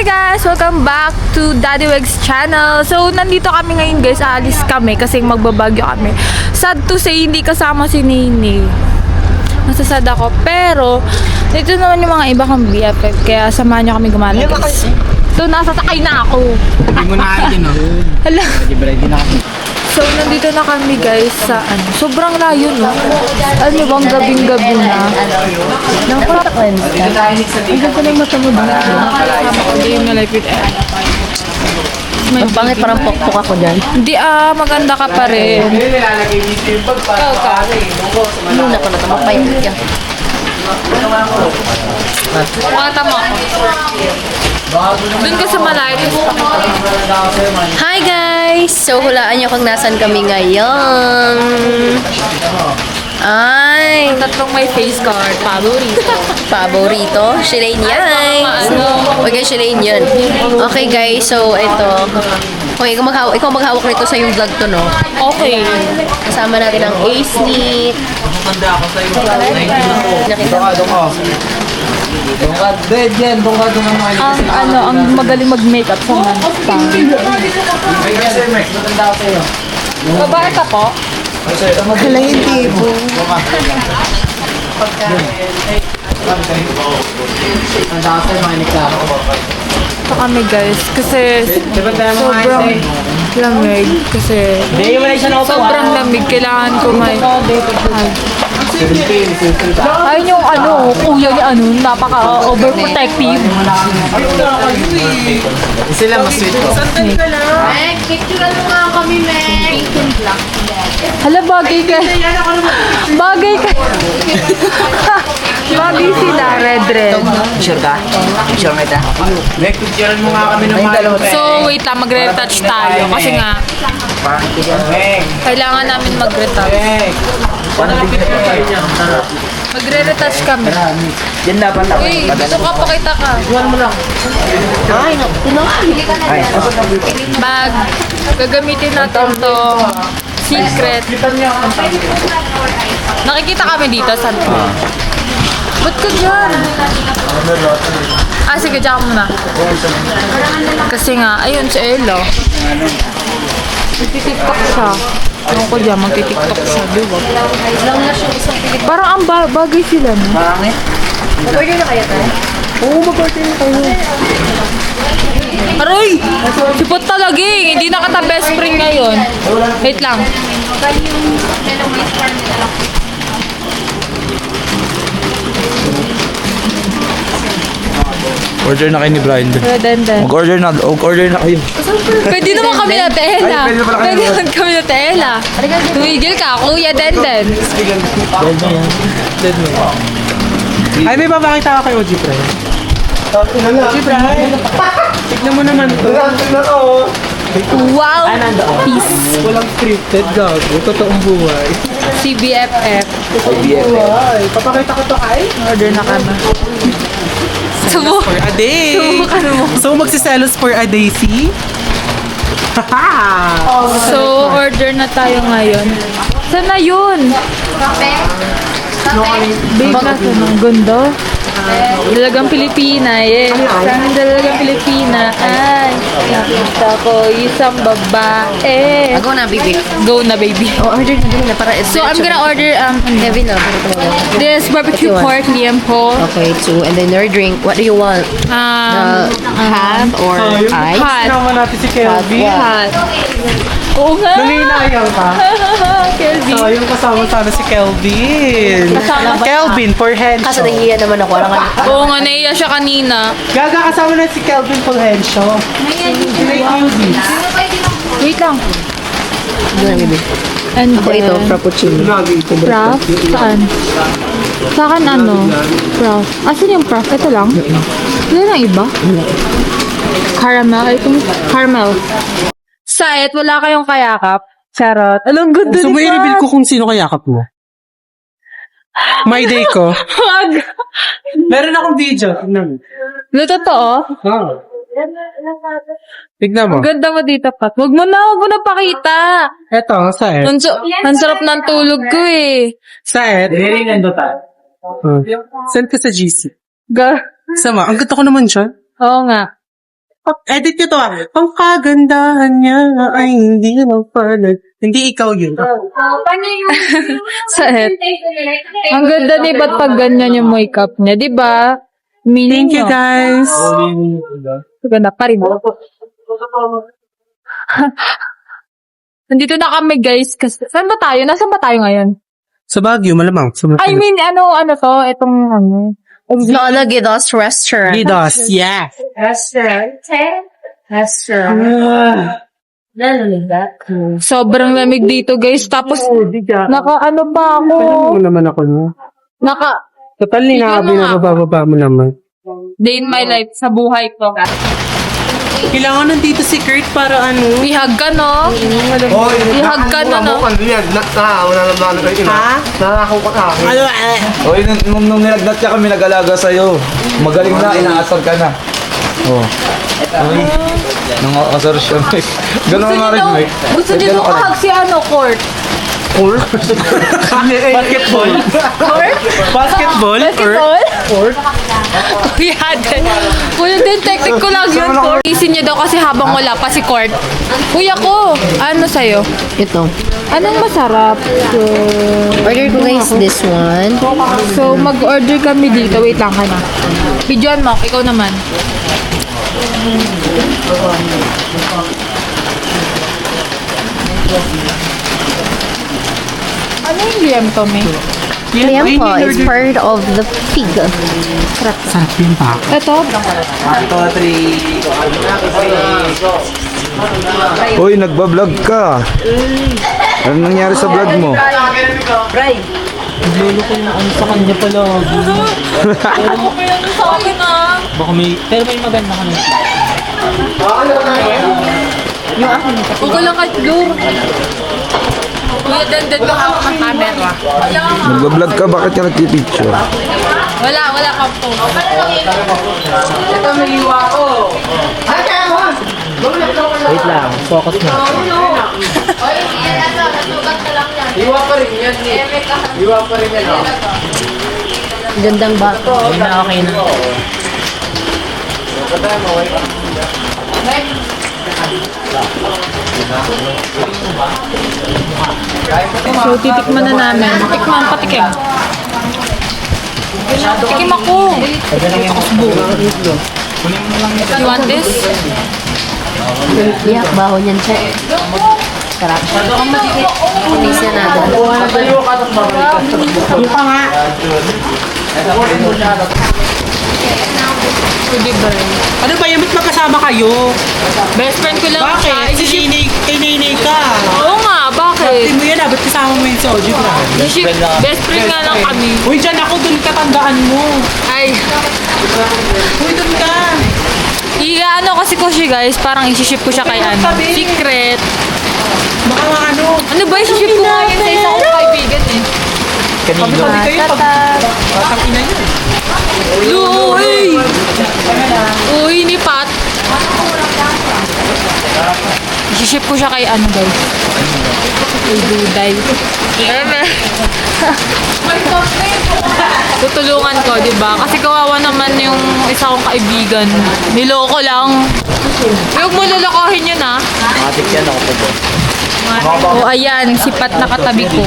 Hi guys! Welcome back to Daddy Wegs channel. So, nandito kami ngayon guys. Aalis kami kasi magbabagyo kami. Sad to say, hindi kasama si Nene. Nasasad ako. Pero, dito naman yung mga iba kong BFF. Kaya samahan nyo kami gumana guys. So, nasasakay na ako. Hindi mo na din, no? Hala. Ready na kami. So, nandito na kami guys sa ano. Sobrang layo no. Ano bang gabing-gabi na? Nakapag Dito tayo sa ang ganda ng mata mo dito. Hindi yung malapit eh. May Bakit parang pokpok ako dyan? Hindi maganda ka pa rin. Nilalagay dito yung pagpapakari. Muna ko na ito, mapayot ka. Pakata mo ako. Doon ka sa malayo. Hi guys! So hulaan niyo kung nasan kami ngayon. Ay! Tatlong may face card. Paborito. Paborito? Shilane yan. Okay, Shilane yan. Okay guys, so ito. Okay, ikaw maghawak nito sa yung vlog to, no? Okay. Kasama natin ang Ace Neat. Tanda ako sa iyo. Nakita mo. Doon ka, dead yan. Doon ka mga Ang magaling mag-makeup sa Mansta. Ay, kasi Max, matanda ako sa iyo. Babae ka po? Hala, hindi po. Tanda ako sa iyo, makinig ka. Ito kami guys. Kasi sobrang lamig. Kasi sobrang lamig. Kailangan ko may... Ayun yung kuya ni napaka-overprotective. Sila mas sweet ko. Hala, bagay ka. Bagay ka. Bagay sila, red. Sure ka? Sure ka ita? Meg, picturean mo nga kami ng mga So, wait lang, magre-retouch tayo. Kasi nga, kailangan namin mag-retouch. Magre-retouch kami. Yan dapat ako. Uy, dito ka, pakita ka. Ay, Bag. Gagamitin natin to secret. Nakikita kami dito, saan ko? Ba't ka dyan? Sige, dyan ka muna. Kasi nga, ayun si Ella. Magtitiktok siya. Ewan ko dyan, magtitiktok siya, diba? Parang ang bagay sila, no? Pangit. mag-order na kayo tayo? Oo, mag-order na kayo. Aray! Sipot talaga eh. Hindi na kita best friend ngayon. Wait lang. Order na kayo ni Brian. Redenden. Mag-order na kayo. Pwede naman kami na tela. Ay, pwede pala kayo. Pwede naman kami na tela. Tumigil ka, Kuya Denden. Ay, may papakita ka kay OG Pre. OG Pre, tignan mo naman to. Wow! Peace. Walang scripted, gago. Totoong buhay. CBFF. Buhay. Papakita ko to kay? Order na kami. Sumo. For a day. Subukan mo. So, magsiselos for a day, see? Haha! So, order na tayo ngayon. Saan na yun? Babe, nasa ng gundo? Dalagang Pilipina, yes. Ang dalagang Pilipina ay nakita ko isang babae. Go na, baby. Go na, baby. Oh, order na din na para So, I'm gonna order heavy na. this barbecue What you want? pork liempo. Okay, two. And then your drink. What do you want? Half or ice? Hot. Sinama natin si Kelby. Hot. Oo nga. Nanginayang ka. Kelby. So, yung kasama sana si Kelvin. Kasama ba? Kelvin, for handsome. Kaso nahihiya naman ako. Alam ka Oo nga, naiya siya kanina. Gaga, kasama na si Kelvin Fulgencio. Great music. Wait lang. na, baby. And Ako ito, frappuccino. Prof? Saan? Sa akin ano? Prof. Asan yung prof? Ito lang? Wala nang iba? Caramel. Itong caramel. Saet, wala kayong kayakap. Charot. Alam, ganda So, ni may reveal ko kung sino kayakap mo. My day ko. Wag! Meron akong video. Tignan mo. No, totoo? Ah. Tignan mo. Ganda mo dito, Pat. Wag mo na pakita. Eto, Saet. Ang sarap ng tulog ko eh. Saet. Send ka sa GC. Ga. Sama, ang ganda ko naman siya. Oo nga. Edit nyo to Ang kagandahan niya ay hindi magpalag. Hindi ikaw yun. Sait. Ang ganda ni ba't pag ganyan yung makeup niya, di ba? Meaning Thank you, guys. Ganda pa rin. Nandito na kami, guys. Kasi, saan ba tayo? Nasaan ba tayo ngayon? Sa Baguio, malamang. I mean, ano to? Itong, ano? Lola Gidos Restaurant. Lidos, yeah. Sobrang lamig dito, guys. Tapos, naka-ano pa ako. Ano naman ako, no? Total, ninabi na bababa mo naman. Day in my life, sa buhay ko. Kailangan nandito si Kurt para ano. Ihag ka, no? Ihag ka na, no? Ha? Ano, Oy, nung nilagnat ka kami, nag-alaga sa'yo. Magaling na, inaasar ka na. Oh. Oy, nung kasorsyon. Ganun nga rin, Mike. Gusto niyo nung kahag si ano, Court? Basketball? Basketball? Basketball? Kuya, Kuya, din, technique ko lang yun, Court. Isin niyo daw kasi habang wala pa si Court. Kuya ko, ano sa'yo? Ito. Anong masarap? Order ko guys this one. So, mag-order kami dito. Wait lang ka na. Videoan mo, ikaw naman. Ano yung liempo, May? Liempo is part of the pig. Sarap yun pa. Ito? Oy, nagbablog ka. Ano nangyari sa vlog mo? Lolo ko na ano sa kanya pala. Ano ba yan sa akin, ah? Baka may, pero may maganda ka na. Huwag ko lang kay Lur. Kuya, dandan ko ako ng camera. Nagbablog ka, bakit ka nagpipicture? Wala kang phone. Ito, may iwa ko. Wait lang, focus na. Iwa pa rin yan. Iwa pa rin yan. Gandang ba? Okay na. So, titikman na namin. Tikman, patikim. Tikim ako. You want this? Yeah, baho niyan siya. Sarap. Taste na natin. Yung pa nga. Diba? Ano ba yan? Ba't magkasama kayo? Best friend ko lang. Bakit? Si Ninay, kay Ninay ka. Oo nga, bakit? Hindi mo yan ba't kasama mo yun sa Oji Bra? Best friend nga lang kami. Uy, dyan ako dun katandaan mo. Ay, Uy, dun ka. ano kasi ko siya, guys, parang isi-ship ko siya kay ano. Secret. Baka nga ano. Ano ba, isi-ship ko nga yun sa isang kong kaibigan eh. Sabi kayo pag batang ina yun. Uy! Uy, ni Pat. Isi-ship ko siya kay ano, guys. Kay Duday. Tutulungan ko, di ba? Kasi kawawa naman yung isa kong kaibigan. Niloko lang. Huwag mo lulukohin yun, ha? Matik yan ako po. O, ayan, si Pat nakatabi ko.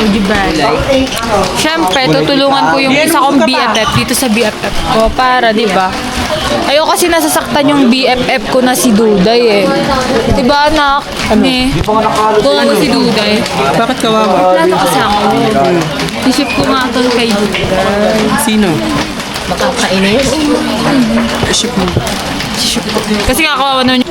O, di ba? Siyempre, tutulungan ko yung isa kong BFF dito sa BFF ko para, di ba? Ayoko kasi nasasaktan yung BFF ko na si Duday eh. Di ba, anak? Kung ano si Duday. Bakit kawawa? Wala na kasama. Isip ko nga ito kay Duday. Sino? Makakainis. Ship mo. Kasi nga kawawa nun.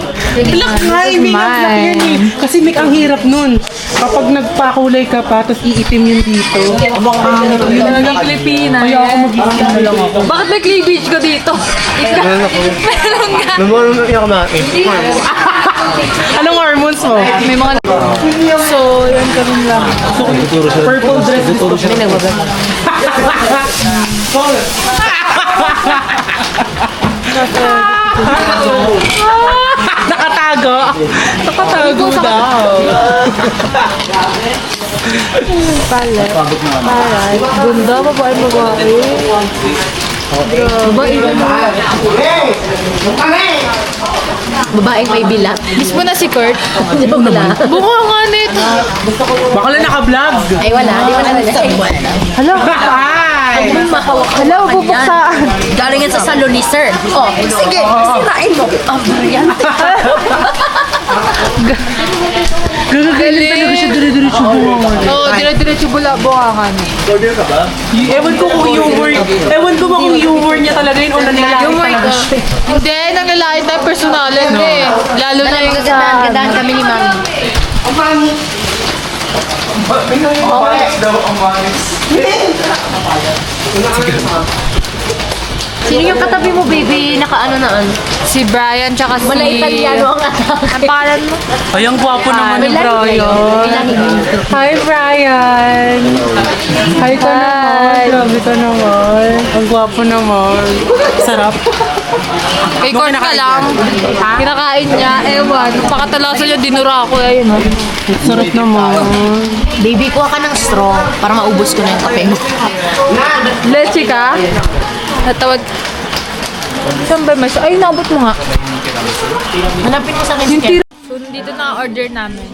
Ay, may naglak yan eh. Kasi Mick, ang hirap nun. Kapag nagpakulay ka pa, tapos iitim yun dito. Yun talagang Pilipinas. Kaya ako mag-iitim na lang ako. Bakit may cleavage ka dito? Meron ka. Namuha nung iyak natin. Anong hormones mo? May mga... So, yun kami lang. Purple dress. Nakatago. Nakatago daw. Ganda, babae. Babae. Babaeng may bilat. Miss mo na si Kurt. Joke lang. Bunga nga nito. Baka lang naka-vlog. Ay, wala. Di ba nalagay? Hala. Ay! Hala, bubuksan. Galing yan sa salon ni Sir. Oh, sige. Sirain mo. Ang brilyante. Gagaling talaga siya dire-diretso bunga. Oo, dire-diretso bunga nga. Ewan ko kung humor. Ewan ko ba kung humor niya talaga yun o nangyayari talaga siya. Hindi, nangyayari tayo personalan eh. Lalo na yung sa... Gandaan kami ni Mami. Manis daw ang manis. Sino yung katabi mo, baby? Nakaano na ano? Si Brian tsaka si... Wala Italiano ang anak. Ang pangalan mo? Ay, ang gwapo naman ni Brian. Hi, Brian! Hi ka naman. Grabe ka naman. Ang gwapo naman. Sarap. Kay Kurt ka lang. Kinakain niya. Ewan. Pakatalaso niya, dinura ako. Ayun, oh. Sarap naman. Baby, kuha ka ng straw para maubos ko na yung kape mo. Leche ka? Natawag. Saan ba mas? Ay, naabot mo nga. Hanapin mo sa akin si So, dito na order namin.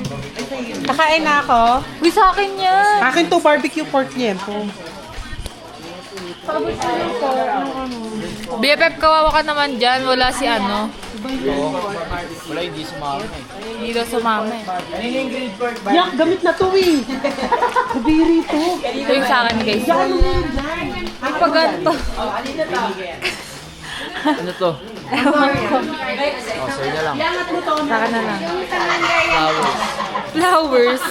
Kakain na ako. Uy, sa akin yan. Akin to barbecue pork liempo. BFF, kawawa ka naman dyan. Wala si ano. Wala, hindi sumama eh. Hindi daw sumama eh. Yak, gamit na to eh. Kabiri to. Ito yung sa akin, guys. Ay, paganto. Ano to? Sa'yo na lang. Sa akin na lang. Flowers.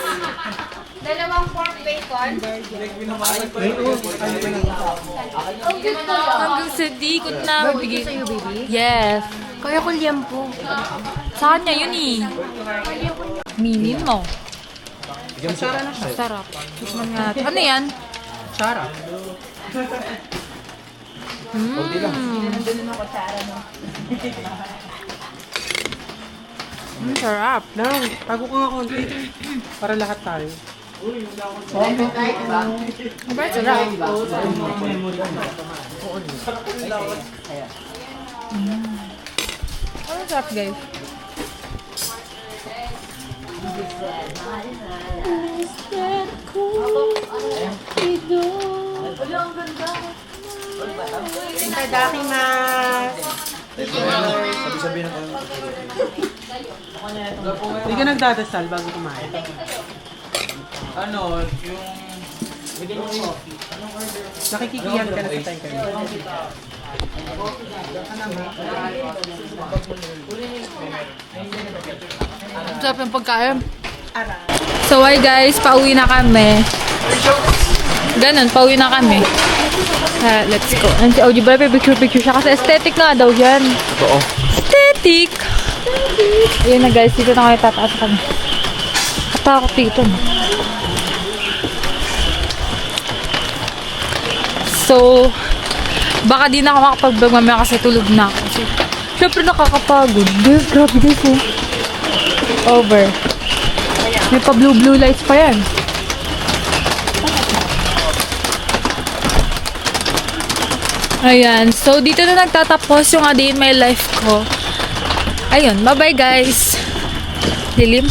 Hanggang sa dikot na. Bigay sa'yo, baby? Yes. Kaya ko liempo. Sa kanya yun eh. Minin mo. Sarap. Tikman nga natin. Ano yan? Sarap. Sarap. Nang, tago ka nga konti. Para lahat tayo. Sarap. Ano sarap, guys? Hindi ka nagdadasal bago kumain. Ano, yung... Nakikikiyan ka na sa time kayo. Sarap yung pagkain. So, hi guys, pauwi na kami. Ganun, pauwi na kami. Let's go. And si OG Bala, picture siya kasi aesthetic na daw yan. Totoo. Aesthetic! Ayun na guys, dito na kayo tataas kami. Katakot dito. So, baka di na ako makapag-vlog mamaya kasi tulog na ako. So, syempre nakakapagod. Guys, grabe guys oh. Over. May pa blue lights pa yan. Ayan. So, dito na nagtatapos yung A Day in My Life ko. Ayun. Bye-bye, guys. Dilim.